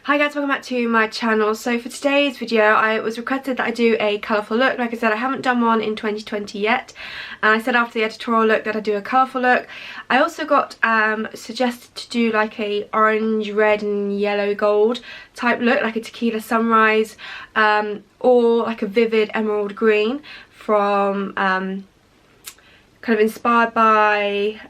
Hi guys, welcome back to my channel. So for today's video, I was requested that I do a colourful look. Like I said, I haven't done one in 2020 yet, and I said after the editorial look that I'd do a colourful look. I also got suggested to do like a orange, red and yellow gold type look, like a tequila sunrise, or like a vivid emerald green from kind of inspired by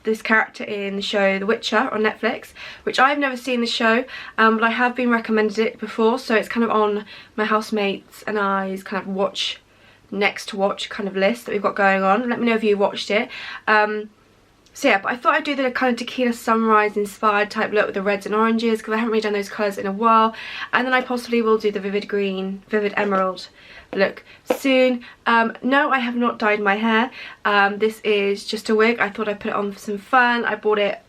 this character in the show The Witcher on Netflix, which I've never seen the show, but I have been recommended it before, so it's kind of on my housemates and I's kind of next to watch kind of list that we've got going on. Let me know if you watched it. So yeah, but I thought I'd do the kind of tequila sunrise inspired type look with the reds and oranges, because I haven't really done those colours in a while, and then I possibly will do the vivid green, vivid emerald look soon. No, I have not dyed my hair. This is just a wig. I thought I'd put it on for some fun. I bought it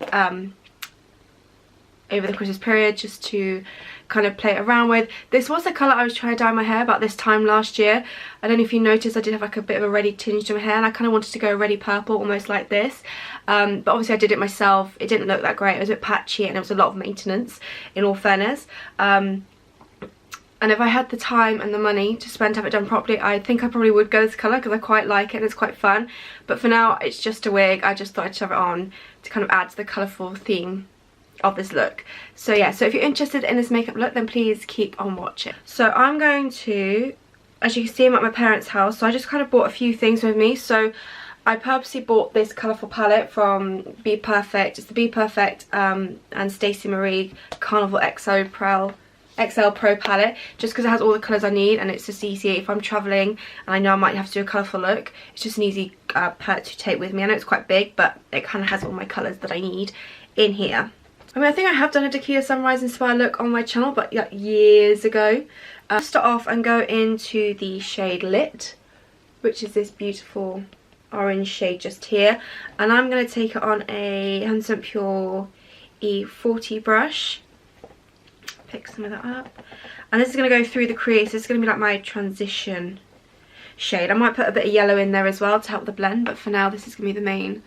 over the Christmas period just to kind of play around with. This was the colour I was trying to dye my hair about this time last year. I don't know if you noticed, I did have like a bit of a reddy tinge to my hair, and I kind of wanted to go reddy purple, almost like this. But obviously I did it myself. It didn't look that great. It was a bit patchy and it was a lot of maintenance, in all fairness. And if I had the time and the money to spend to have it done properly, I think I probably would go this colour, because I quite like it and it's quite fun. But for now, it's just a wig. I just thought I'd shove it on to kind of add to the colourful theme of this look. So yeah, so if you're interested in this makeup look, then please keep on watching. So I'm going to, as you can see, I'm at my parents' house, so I just kind of bought a few things with me. So I purposely bought this colourful palette from Be Perfect. It's the Be Perfect and Stacey Marie Carnival XL Pro palette, just because it has all the colours I need, and it's just easy if I'm travelling and I know I might have to do a colourful look. It's just an easy palette to take with me. I know it's quite big, but it kind of has all my colours that I need in here. I mean, I think I have done a tequila sunrise inspired look on my channel, but like years ago. Start off and go into the shade Lit, which is this beautiful orange shade just here, and I'm going to take it on a 100% Pure E40 brush. Pick some of that up, and this is going to go through the crease. This is going to be like my transition shade. I might put a bit of yellow in there as well to help the blend, but for now this is going to be the main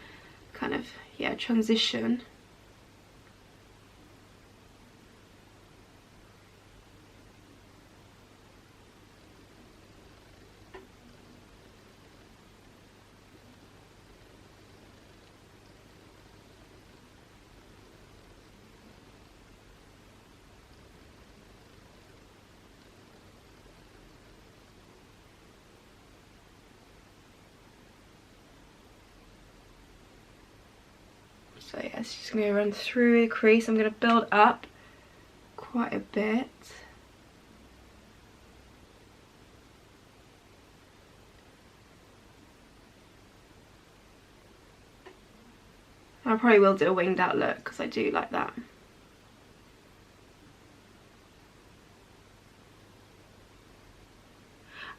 kind of, yeah, transition. So yeah, it's just going to run through the crease. I'm going to build up quite a bit. I probably will do a winged out look, because I do like that.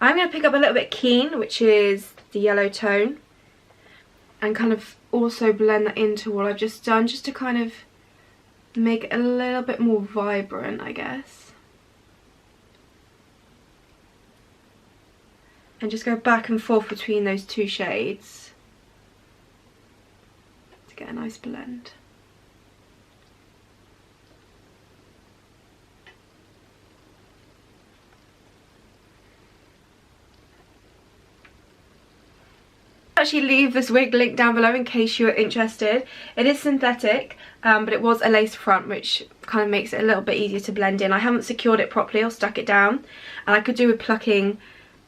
I'm going to pick up a little bit Keen, which is the yellow tone, and kind of also blend that into what I've just done, just to kind of make it a little bit more vibrant, I guess. And just go back and forth between those two shades to get a nice blend. Actually leave this wig link down below in case you're interested. It is synthetic, but it was a lace front, which kind of makes it a little bit easier to blend in. I haven't secured it properly or stuck it down, and I could do with plucking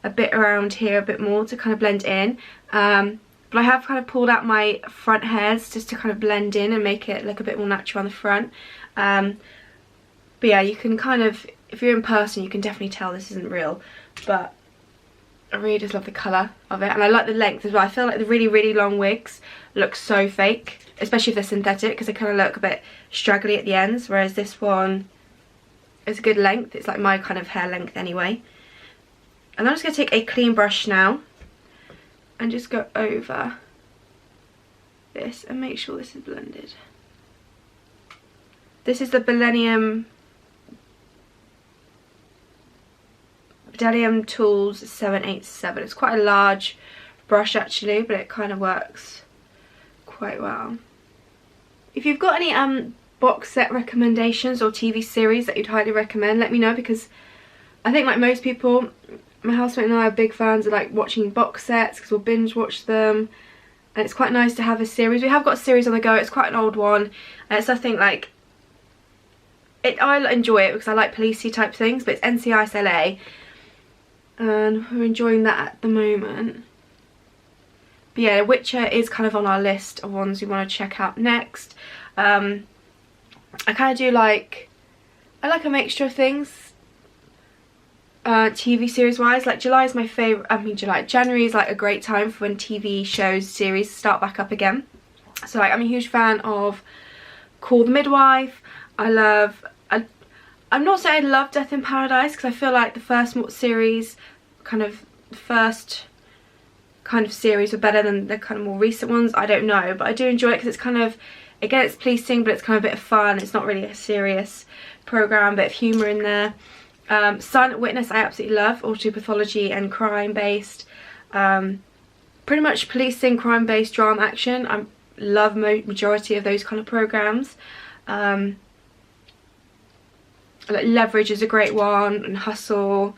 a bit around here a bit more to kind of blend in, but I have kind of pulled out my front hairs just to kind of blend in and make it look a bit more natural on the front. But yeah, you can kind of, if you're in person, you can definitely tell this isn't real, but I really just love the colour of it, and I like the length as well. I feel like the really, really long wigs look so fake, especially if they're synthetic, because they kind of look a bit straggly at the ends, whereas this one is a good length. It's like my kind of hair length anyway. And I'm just going to take a clean brush now and just go over this and make sure this is blended. This is the Bdellium Tools 787. It's quite a large brush actually, but it kind of works quite well. If you've got any box set recommendations or TV series that you'd highly recommend, let me know, because I think like most people, my housemate and I are big fans of like watching box sets because we'll binge watch them, and it's quite nice to have a series. We have got a series on the go. It's quite an old one, and it's nothing like it. I enjoy it because I like policey type things, but it's NCIS LA, and we're enjoying that at the moment. But yeah, Witcher is kind of on our list of ones we want to check out next. I kind of do like, I like a mixture of things, TV series wise. Like July is my favourite, January is like a great time for when TV shows, series start back up again. So like I'm a huge fan of Call the Midwife. I'm not saying I love Death in Paradise because I feel like the first series, series were better than the kind of more recent ones. I don't know, but I do enjoy it because it's kind of, again, it's policing, but it's kind of a bit of fun. It's not really a serious program, a bit of humour in there. Silent Witness I absolutely love, autopathology and crime based. Pretty much policing, crime based drama action. I love majority of those kind of programs. Like Leverage is a great one, and Hustle.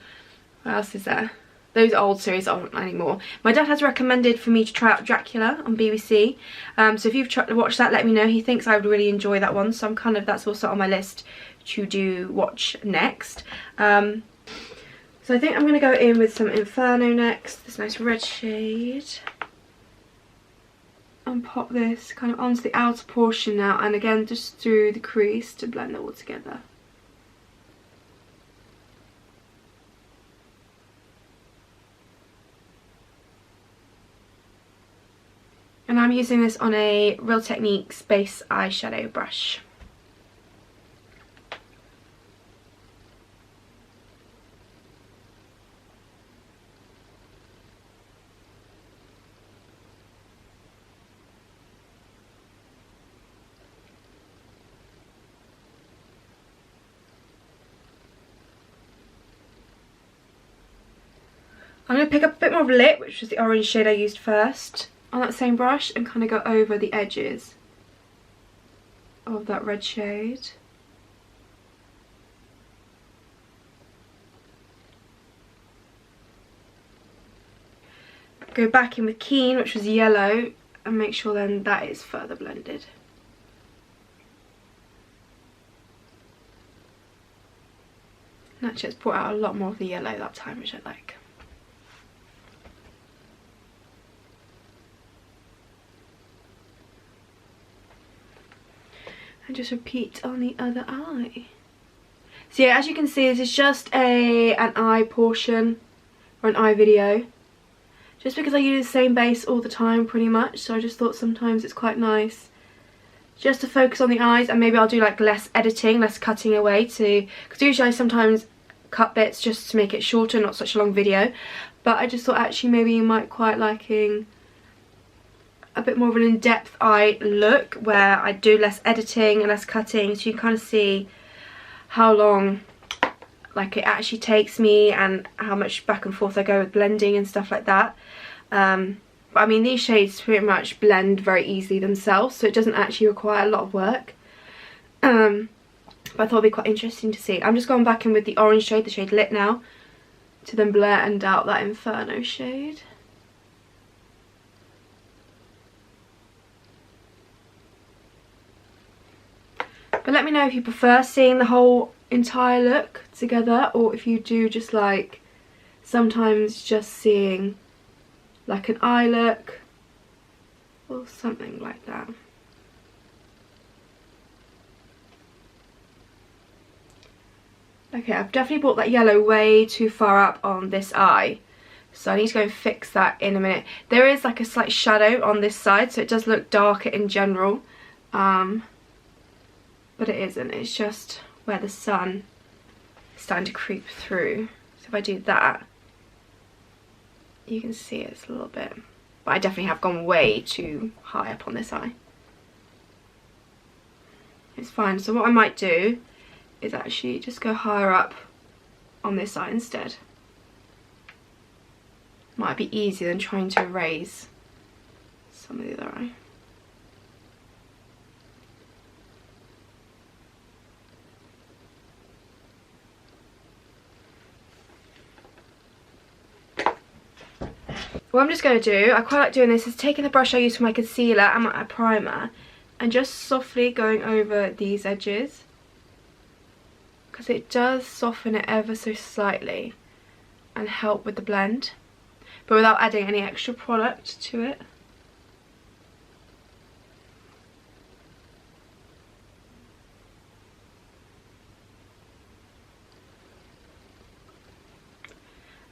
What else is there? Those old series aren't anymore. My dad has recommended for me to try out Dracula on BBC. So if you've watched that, let me know. He thinks I would really enjoy that one. So I'm that's also on my list to watch next. So I think I'm going to go in with some Inferno next. This nice red shade. And pop this kind of onto the outer portion now. And again, just through the crease to blend it all together. And I'm using this on a Real Techniques base eyeshadow brush. I'm going to pick up a bit more of lip, which was the orange shade I used first, on that same brush, and kind of go over the edges of that red shade. Go back in with Keen, which was yellow, and make sure then that is further blended. And actually it's brought out a lot more of the yellow that time, which I like. And just repeat on the other eye. So yeah, as you can see, this is just an eye portion, or an eye video. Just because I use the same base all the time pretty much, so I just thought sometimes it's quite nice just to focus on the eyes, and maybe I'll do like less editing, less cutting away because usually I sometimes cut bits just to make it shorter, not such a long video. But I just thought actually maybe you might quite liking a bit more of an in-depth eye look where I do less editing and less cutting, so you kind of see how long like it actually takes me and how much back and forth I go with blending and stuff like that. But I mean, these shades pretty much blend very easily themselves, so it doesn't actually require a lot of work. But I thought it'd be quite interesting to see. I'm just going back in with the orange shade, the shade Lit now, to then blend out that Inferno shade. But let me know if you prefer seeing the whole entire look together, or if you do just like sometimes just seeing like an eye look or something like that. Okay, I've definitely brought that yellow way too far up on this eye, so I need to go and fix that in a minute. There is like a slight shadow on this side, so it does look darker in general. But it isn't, it's just where the sun is starting to creep through. So if I do that, you can see it's a little bit, but I definitely have gone way too high up on this eye. It's fine. So what I might do is actually just go higher up on this eye instead. Might be easier than trying to erase some of the other eye. what I'm just going to do, I quite like doing this, is taking the brush I use for my concealer and my primer and just softly going over these edges, because it does soften it ever so slightly and help with the blend, but without adding any extra product to it.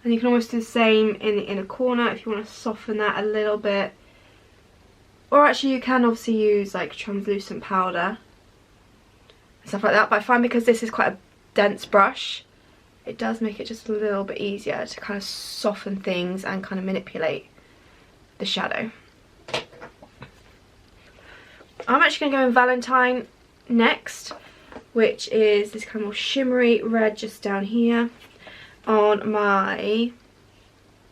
And you can almost do the same in the inner corner if you want to soften that a little bit. Or actually you can obviously use like translucent powder and stuff like that. But I find because this is quite a dense brush, it does make it just a little bit easier to kind of soften things and kind of manipulate the shadow. I'm actually going to go in Valentine next, which is this kind of more shimmery red just down here on my,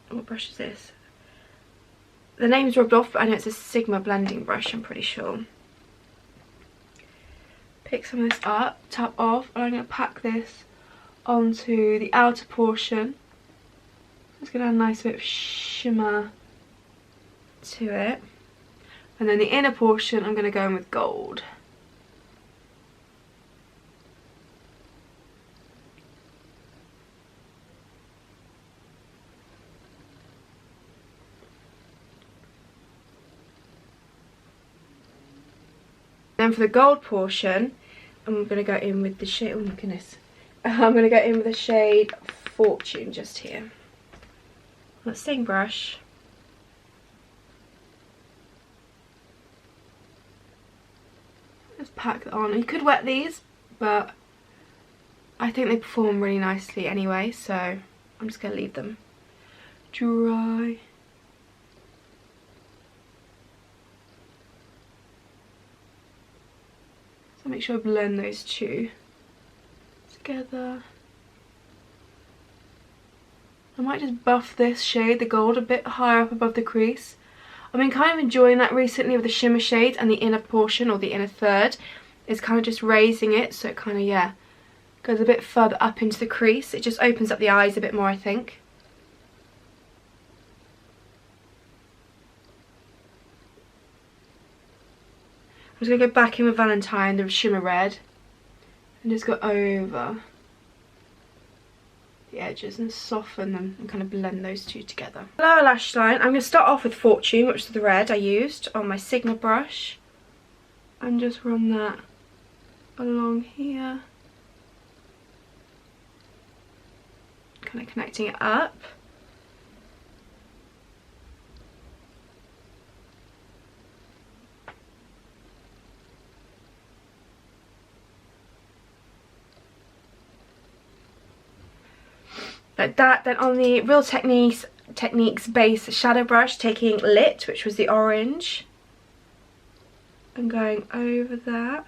what brush is this? The name's rubbed off, but I know it's a Sigma blending brush, I'm pretty sure. Pick some of this up, tap off, and I'm going to pack this onto the outer portion. It's going to add a nice bit of shimmer to it. And then the inner portion, I'm going to go in with gold. Then for the gold portion, I'm going to go in with the shade, oh my goodness, I'm going to go in with the shade Fortune just here. That same brush. Just pack that on. You could wet these, but I think they perform really nicely anyway, so I'm just going to leave them dry. So make sure I blend those two together. I might just buff this shade, the gold, a bit higher up above the crease. I've been kind of enjoying that recently with the shimmer shade, and the inner portion, or the inner third, is kind of just raising it, so it kind of, yeah, goes a bit further up into the crease. It just opens up the eyes a bit more, I think. I'm just going to go back in with Valentine, the shimmer red, and just go over the edges and soften them and kind of blend those two together. Lower lash line, I'm going to start off with Fortune, which is the red I used on my Sigma brush, and just run that along here, kind of connecting it up. Like that. Then on the Real Techniques base shadow brush, taking Lit, which was the orange, and going over that.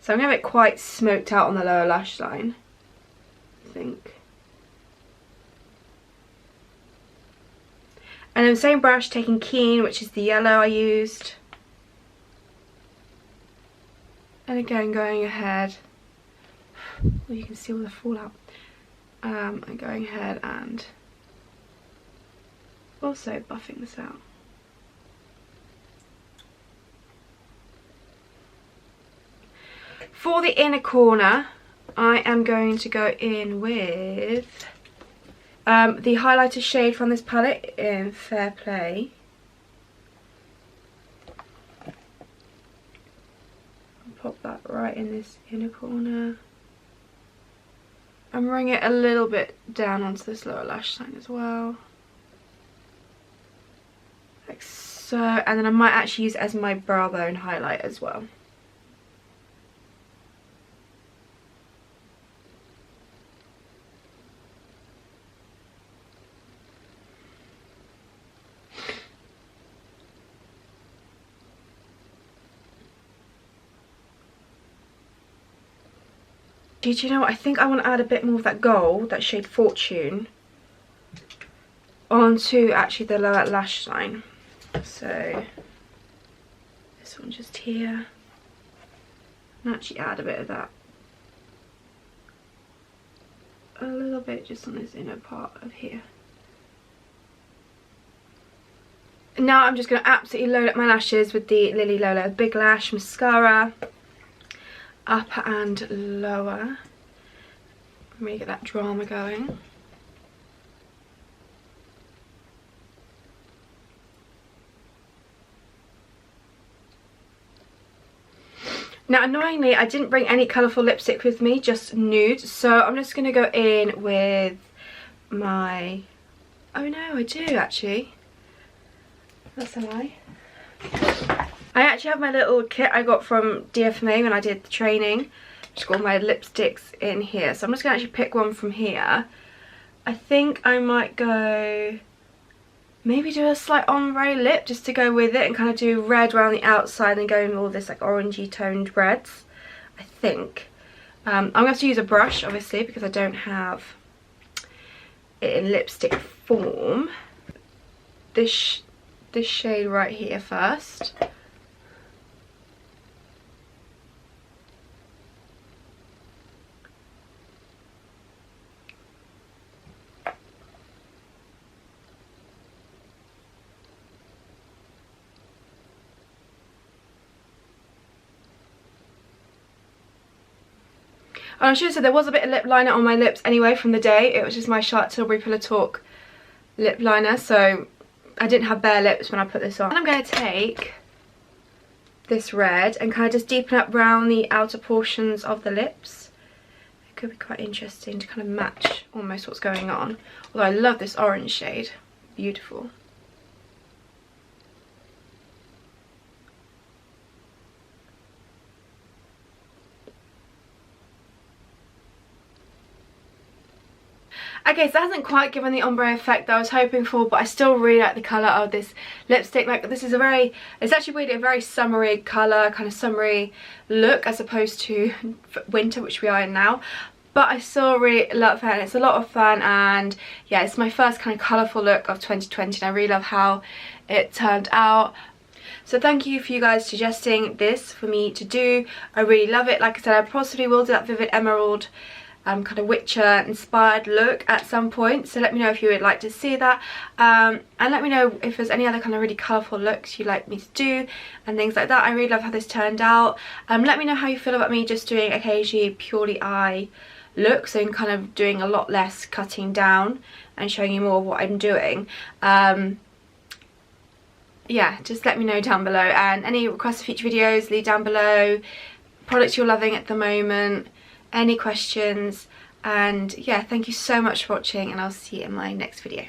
So I'm going to have it quite smoked out on the lower lash line, I think. And then same brush, taking Keen, which is the yellow I used. And again, going ahead. Well, you can see all the fallout. And going ahead and also buffing this out. For the inner corner, I am going to go in with the highlighter shade from this palette in Fair Play. I'll pop that right in this inner corner. And bring it a little bit down onto this lower lash line as well. Like so. And then I might actually use it as my brow bone highlight as well. Did you know what? I think I want to add a bit more of that gold, that shade Fortune, onto actually the lower lash line. So this one just here, and actually add a bit of that a little bit just on this inner part of here. Now I'm just going to absolutely load up my lashes with the Lily Lolo Big Lash Mascara. Upper and lower. Really get that drama going. Now annoyingly I didn't bring any colourful lipstick with me, just nude, so I'm just going to go in with my... oh no, I do actually. That's a lie. I actually have my little kit I got from DFMA when I did the training. Just got all my lipsticks in here, so I'm just going to actually pick one from here. I think I might go... maybe do a slight ombre lip just to go with it, and kind of do red around the outside and go in with all this like orangey toned reds, I think. I'm going to have to use a brush obviously because I don't have it in lipstick form. This shade right here first. And I should have said there was a bit of lip liner on my lips anyway from the day. It was just my Charlotte Tilbury Pillow Talk lip liner, so I didn't have bare lips when I put this on. And I'm going to take this red and kind of just deepen up around the outer portions of the lips. It could be quite interesting to kind of match almost what's going on. Although I love this orange shade. Beautiful. Okay, so that hasn't quite given the ombre effect that I was hoping for, but I still really like the colour of this lipstick. Like, this is a very, it's actually really a very summery colour, kind of summery look as opposed to winter, which we are in now. But I still really love it, and it's a lot of fun, and yeah, it's my first kind of colourful look of 2020, and I really love how it turned out. So thank you for you guys suggesting this for me to do. I really love it. Like I said, I possibly will do that Vivid Emerald kind of Witcher inspired look at some point, so let me know if you would like to see that, and let me know if there's any other kind of really colourful looks you'd like me to do and things like that. I really love how this turned out. Let me know how you feel about me just doing occasionally purely eye looks, so I'm kind of doing a lot less cutting down and showing you more of what I'm doing. Yeah, just let me know down below, and any requests for future videos, leave down below. Products you're loving at the moment, any questions, and yeah, thank you so much for watching, and I'll see you in my next video.